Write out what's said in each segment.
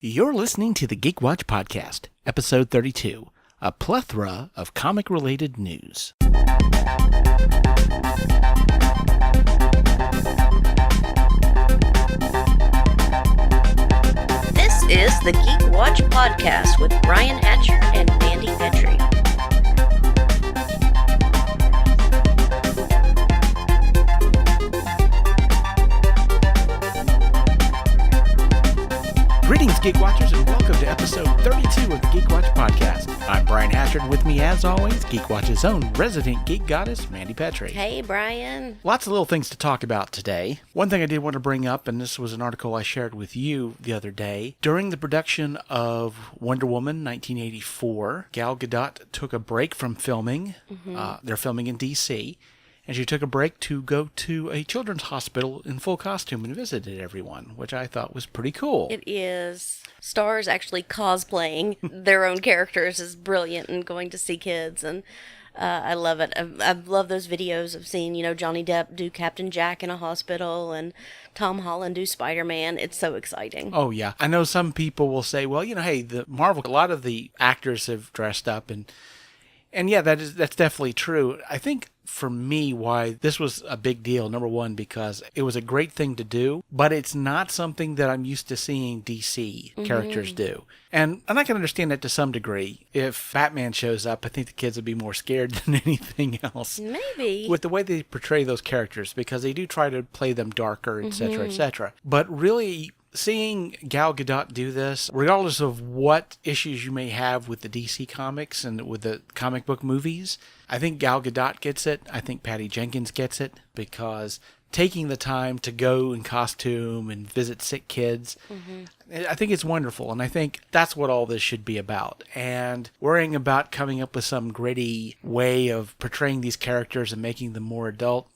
You're listening to the Geek Watch Podcast, Episode 32, a plethora of comic-related news. This is the Geek Watch Podcast with Brian Hatcher and Mandy Petrie. Greetings, Geek Watchers, and welcome to Episode 32 of the Geek Watch Podcast. I'm Brian Hatcher, and with me, as always, Geek Watch's own resident geek goddess, Mandy Petrie. Hey, Brian. Lots of little things to talk about today. One thing I did want to bring up, and this was an article I shared with you the other day, during the production of Wonder Woman 1984, Gal Gadot took a break from filming. They're filming in D.C., and she took a break to go to a children's hospital in full costume and visited everyone, which I thought was pretty cool. It is. Stars actually cosplaying their own characters is brilliant, and going to see kids, and I love it. I love those videos of seeing, Johnny Depp do Captain Jack in a hospital and Tom Holland do Spider-Man. It's so exciting. Oh, yeah. I know some people will say, well, hey, the Marvel, a lot of the actors have dressed up, and yeah, that's definitely true. I think for me, why this was a big deal, number one, because it was a great thing to do, but it's not something that I'm used to seeing DC characters do. And I can understand that to some degree. If Batman shows up, I think the kids would be more scared than anything else. Maybe. With the way they portray those characters, because they do try to play them darker, etc., etc. But really, seeing Gal Gadot do this, regardless of what issues you may have with the DC comics and with the comic book movies, I think Gal Gadot gets it. I think Patty Jenkins gets it, because taking the time to go in costume and visit sick kids, I think it's wonderful. And I think that's what all this should be about. And worrying about coming up with some gritty way of portraying these characters and making them more adult,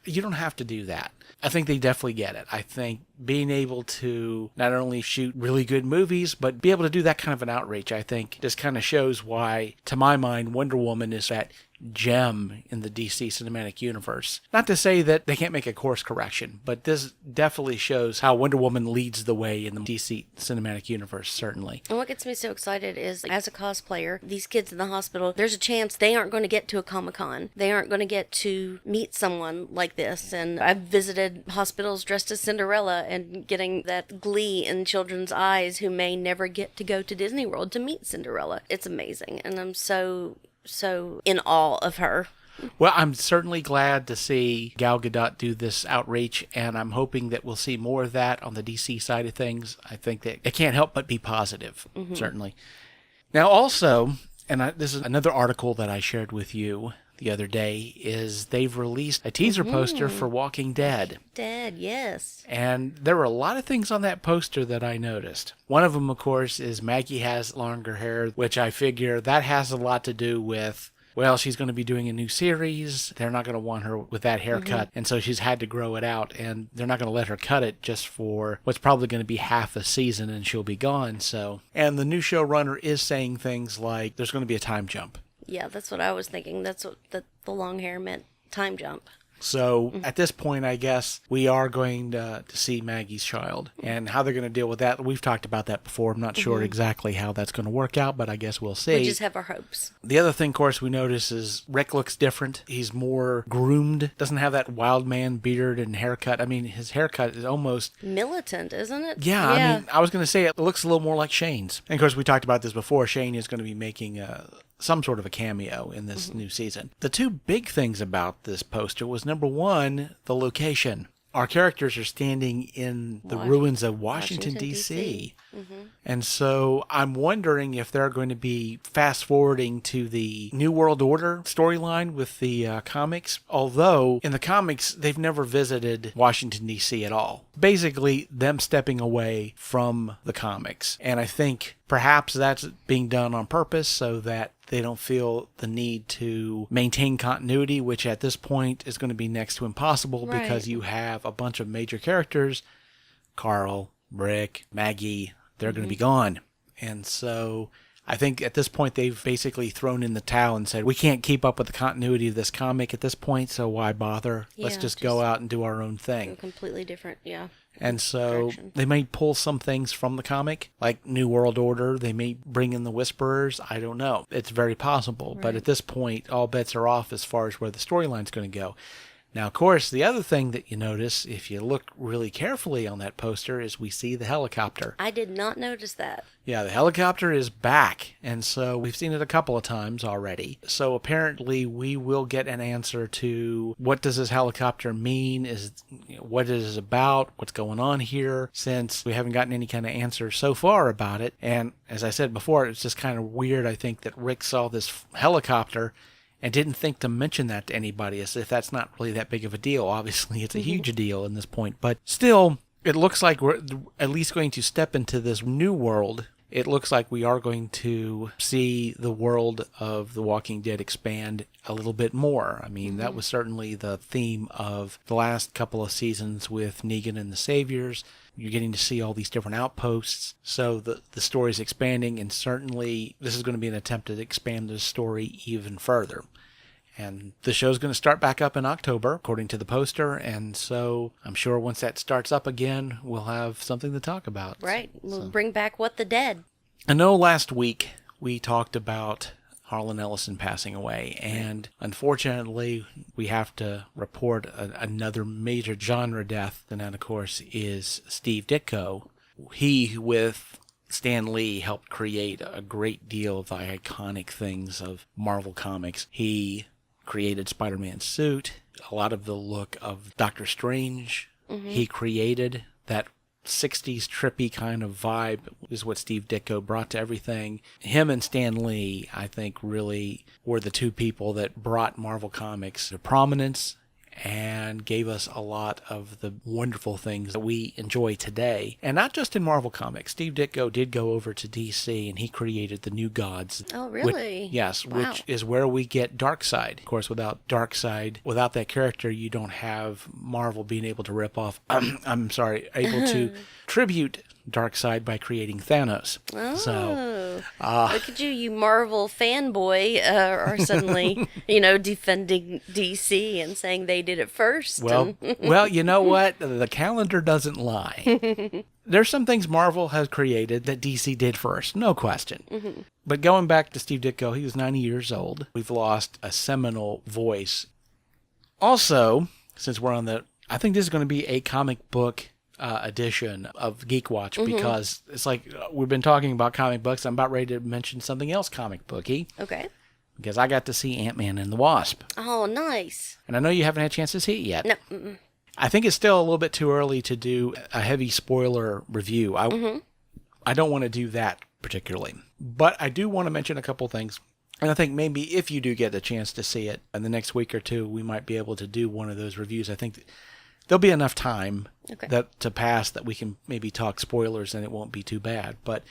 you don't have to do that. I think they definitely get it. I think being able to not only shoot really good movies, but be able to do that kind of an outreach, I think just kind of shows why, to my mind, Wonder Woman is that gem in the DC cinematic universe. Not to say that they can't make a course correction, but this definitely shows how Wonder Woman leads the way in the DC cinematic universe, certainly. And what gets me so excited is, as a cosplayer, these kids in the hospital, there's a chance they aren't going to get to a Comic-Con. They aren't going to get to meet someone like this. And I've visited hospitals dressed as Cinderella and getting that glee in children's eyes who may never get to go to Disney World to meet Cinderella. It's amazing. And I'm so in awe of her. Well, I'm certainly glad to see Gal Gadot do this outreach, and I'm hoping that we'll see more of that on the DC side of things. I think that it can't help but be positive, certainly. Now, also, and this is another article that I shared with you the other day, is they've released a teaser poster for Walking Dead. Yes. And there were a lot of things on that poster that I noticed. One of them, of course, is Maggie has longer hair, which I figure that has a lot to do with, well, she's going to be doing a new series. They're not going to want her with that haircut, and so she's had to grow it out, and they're not going to let her cut it just for what's probably going to be half a season, and she'll be gone. So, and the new showrunner is saying things like there's going to be a time jump. Yeah, that's what I was thinking. That's what the long hair meant, time jump. So at this point, I guess we are going to see Maggie's child, and how they're going to deal with that. We've talked about that before. I'm not sure exactly how that's going to work out, but I guess we'll see. We just have our hopes. The other thing, of course, we notice is Rick looks different. He's more groomed. Doesn't have that wild man beard and haircut. I mean, his haircut is almost militant, isn't it? Yeah. I mean, I was going to say it looks a little more like Shane's. And of course, we talked about this before. Shane is going to be making some sort of a cameo in this new season. The two big things about this poster was, number one, the location. Our characters are standing in the ruins of Washington, D.C. And so I'm wondering if they're going to be fast forwarding to the New World Order storyline with the comics. Although in the comics, they've never visited Washington, D.C. at all. Basically, them stepping away from the comics. And I think perhaps that's being done on purpose so that they don't feel the need to maintain continuity, which at this point is going to be next to impossible because you have a bunch of major characters, Carl, Rick, Maggie, they're going to be gone. And so I think at this point they've basically thrown in the towel and said, we can't keep up with the continuity of this comic at this point, so why bother? Let's just go out and do our own thing. Completely different, yeah. And so direction. they may pull some things from the comic, like New World Order. They may bring in the Whisperers. I don't know. It's very possible. But at this point, all bets are off as far as where the storyline's going to go. Now, of course, the other thing that you notice, if you look really carefully on that poster, is we see the helicopter. I did not notice that. Yeah, the helicopter is back, and so we've seen it a couple of times already. So apparently we will get an answer to what does this helicopter mean, what it is about, what's going on here, since we haven't gotten any kind of answer so far about it. And as I said before, it's just kind of weird, I think, that Rick saw this helicopter and didn't think to mention that to anybody, as if that's not really that big of a deal. Obviously, it's a huge deal in this point. But still, it looks like we're at least going to step into this new world. It looks like we are going to see the world of The Walking Dead expand a little bit more. I mean, that was certainly the theme of the last couple of seasons with Negan and the Saviors. You're getting to see all these different outposts. So the story is expanding, and certainly this is going to be an attempt to expand the story even further. And the show's going to start back up in October, according to the poster. And so I'm sure once that starts up again, we'll have something to talk about. Right. We'll bring back What the Dead. I know last week we talked about Harlan Ellison passing away, and unfortunately we have to report another major genre death, and that of course is Steve Ditko. He, with Stan Lee, helped create a great deal of the iconic things of Marvel Comics. He created Spider-Man's suit, a lot of the look of Doctor Strange. He created that 60s trippy kind of vibe is what Steve Ditko brought to everything. Him and Stan Lee, I think, really were the two people that brought Marvel Comics to prominence and gave us a lot of the wonderful things that we enjoy today. And not just in Marvel Comics. Steve Ditko did go over to DC and he created the New Gods. Oh, really? Yes, Wow. which is where we get Darkseid. Of course, without Darkseid, without that character, you don't have Marvel being able to rip off, able to tribute Darkseid by creating Thanos. Oh, So, look at you Marvel fanboy, are suddenly, defending DC and saying they did it first. well, you know what? The calendar doesn't lie. There's some things Marvel has created that DC did first, no question. But going back to Steve Ditko, he was 90 years old. We've lost a seminal voice. Also, since we're on I think this is going to be a comic book edition of Geek Watch, because it's like we've been talking about comic books. I'm about ready to mention something else comic booky. Okay. Because I got to see Ant-Man and the Wasp. Oh, nice. And I know you haven't had a chance to see it yet. No. Mm-mm. I think it's still a little bit too early to do a heavy spoiler review. I don't want to do that particularly. But I do want to mention a couple things. And I think maybe if you do get a chance to see it in the next week or two, we might be able to do one of those reviews. I think there'll be enough time to pass that we can maybe talk spoilers and it won't be too bad. But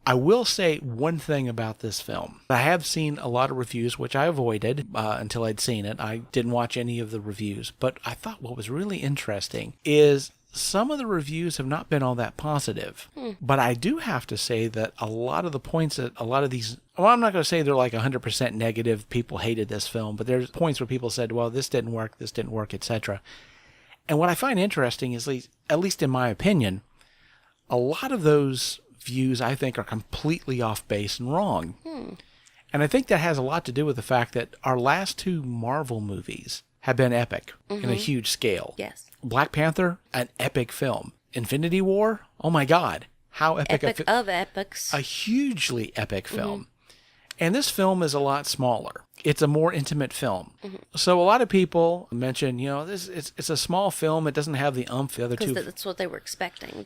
I will say one thing about this film. I have seen a lot of reviews, which I avoided until I'd seen it. I didn't watch any of the reviews. But I thought what was really interesting is some of the reviews have not been all that positive. But I do have to say that a lot of the points that a lot of these... Well, I'm not going to say they're like 100% negative. People hated this film. But there's points where people said, well, this didn't work, etc. And what I find interesting is, at least in my opinion, a lot of those views I think are completely off base and wrong. And I think that has a lot to do with the fact that our last two Marvel movies have been epic in a huge scale. Yes. Black Panther, an epic film. Infinity War, oh my God, how epic. Epic of epics. A hugely epic film. And this film is a lot smaller. It's a more intimate film. So a lot of people mention, it's a small film. It doesn't have the oomph the other two. Because that's what they were expecting.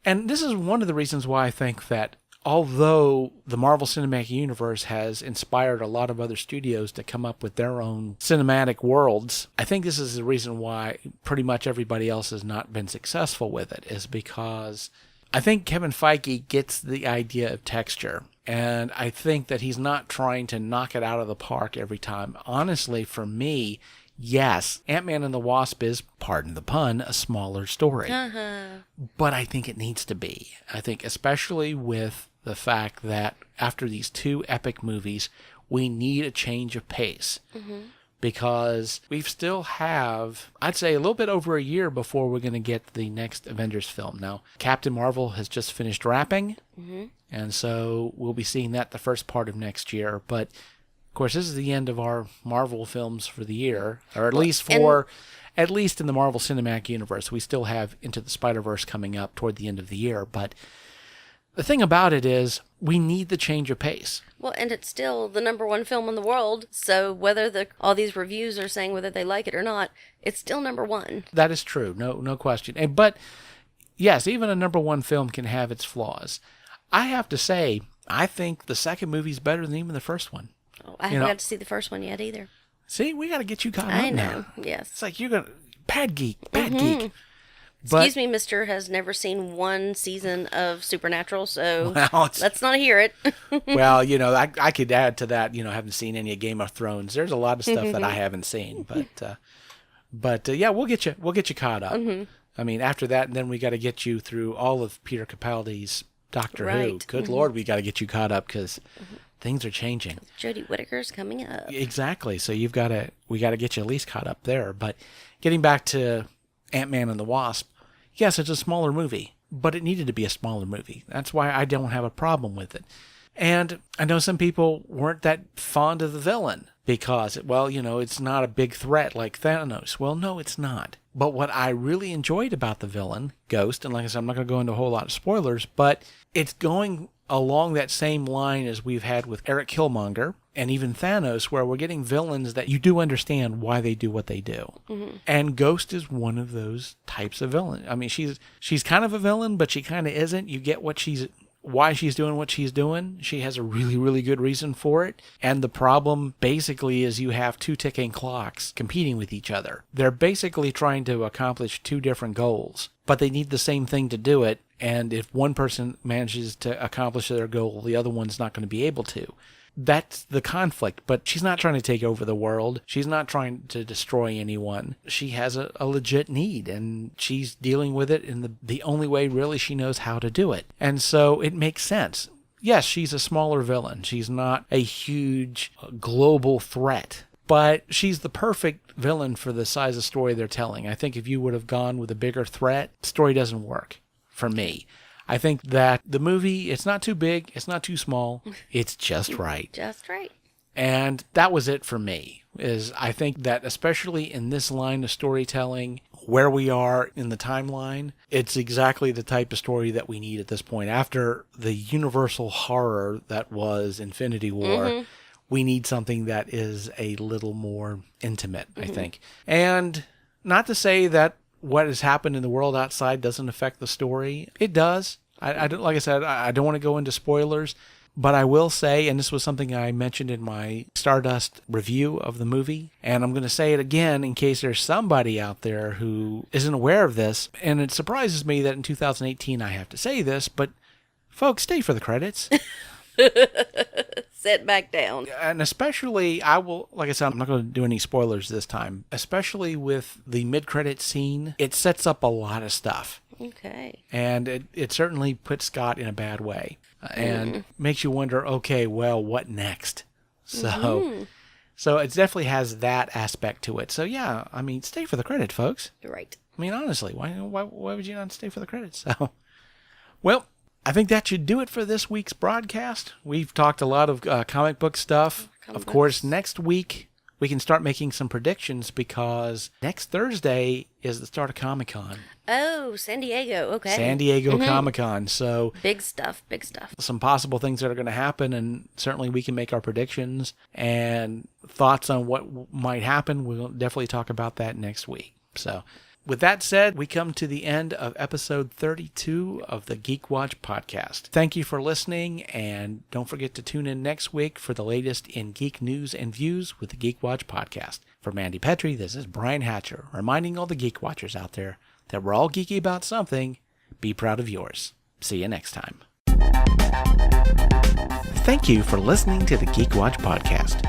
And this is one of the reasons why I think that although the Marvel Cinematic Universe has inspired a lot of other studios to come up with their own cinematic worlds, I think this is the reason why pretty much everybody else has not been successful with it, is because I think Kevin Feige gets the idea of texture. And I think that he's not trying to knock it out of the park every time. Honestly, for me, yes, Ant-Man and the Wasp is, pardon the pun, a smaller story. But I think it needs to be. I think especially with the fact that after these two epic movies, we need a change of pace. because we still have, I'd say, a little bit over a year before we're going to get the next Avengers film. Now, Captain Marvel has just finished wrapping, and so we'll be seeing that the first part of next year. But, of course, this is the end of our Marvel films for the year, or at least in the Marvel Cinematic Universe. We still have Into the Spider-Verse coming up toward the end of the year, but the thing about it is we need the change of pace. Well, and it's still the #1 film in the world, so whether all these reviews are saying whether they like it or not, it's still #1. That is true, no question. But yes, even a #1 film can have its flaws. I have to say, I think the second movie is better than even the first one. Oh, I haven't got to see the first one yet either. See, we got to get you caught up now. I know, yes. It's like you're going to... Bad geek. Excuse me, mister has never seen one season of Supernatural, so well, let's not hear it. Well, I could add to that, I haven't seen any of Game of Thrones. There's a lot of stuff that I haven't seen, but yeah, we'll get you caught up. I mean, after that, then we got to get you through all of Peter Capaldi's Doctor Who. Good Lord, we got to get you caught up because things are changing. Jodie Whittaker's coming up. Exactly. So we got to get you at least caught up there. But getting back to Ant-Man and the Wasp, yes, it's a smaller movie, but it needed to be a smaller movie. That's why I don't have a problem with it. And I know some people weren't that fond of the villain because, it's not a big threat like Thanos. Well, no, it's not. But what I really enjoyed about the villain, Ghost, and like I said, I'm not going to go into a whole lot of spoilers, but it's going along that same line as we've had with Eric Killmonger and even Thanos, where we're getting villains that you do understand why they do what they do. And Ghost is one of those types of villain. I mean, she's kind of a villain, but she kind of isn't. You get why she's doing what she's doing. She has a really, really good reason for it. And the problem basically is you have two ticking clocks competing with each other. They're basically trying to accomplish two different goals, but they need the same thing to do it. And if one person manages to accomplish their goal, the other one's not going to be able to. That's the conflict, but she's not trying to take over the world. She's not trying to destroy anyone. She has a legit need, and she's dealing with it in the only way really she knows how to do it. And so it makes sense. Yes, she's a smaller villain. She's not a huge global threat, but she's the perfect villain for the size of story they're telling. I think if you would have gone with a bigger threat, the story doesn't work for me. I think that the movie, it's not too big, it's not too small, it's just right. Just right. And that was it for me, is I think that especially in this line of storytelling, where we are in the timeline, it's exactly the type of story that we need at this point. After the universal horror that was Infinity War, we need something that is a little more intimate, I think. And not to say that what has happened in the world outside doesn't affect the story. It does. I don't, like I said, I don't want to go into spoilers, but I will say, and this was something I mentioned in my Stardust review of the movie, and I'm going to say it again in case there's somebody out there who isn't aware of this, and it surprises me that in 2018 I have to say this, but folks, stay for the credits. Sit back down. And especially, like I said, I'm not going to do any spoilers this time. Especially with the mid-credit scene, it sets up a lot of stuff. Okay. And it certainly puts Scott in a bad way. And makes you wonder, okay, well, what next? So it definitely has that aspect to it. So yeah, I mean, stay for the credit, folks. You're right. I mean, honestly, why would you not stay for the credits? So, well, I think that should do it for this week's broadcast. We've talked a lot of comic book stuff. Of course, next week we can start making some predictions because next Thursday is the start of Comic-Con. Oh, San Diego. Okay. San Diego Comic-Con. So big stuff. Some possible things that are going to happen, and certainly we can make our predictions and thoughts on what might happen. We'll definitely talk about that next week. So with that said, we come to the end of episode 32 of the Geek Watch podcast. Thank you for listening, and don't forget to tune in next week for the latest in geek news and views with the Geek Watch podcast. For Mandy Petrie, this is Brian Hatcher, reminding all the Geek Watchers out there that we're all geeky about something. Be proud of yours. See you next time. Thank you for listening to the Geek Watch podcast.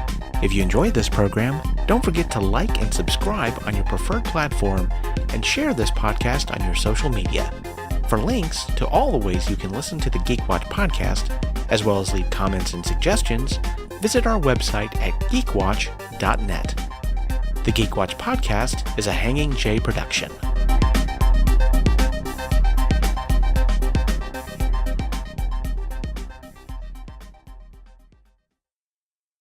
If you enjoyed this program, don't forget to like and subscribe on your preferred platform and share this podcast on your social media. For links to all the ways you can listen to the Geek Watch podcast, as well as leave comments and suggestions, visit our website at geekwatch.net. The Geek Watch podcast is a Hanging J production.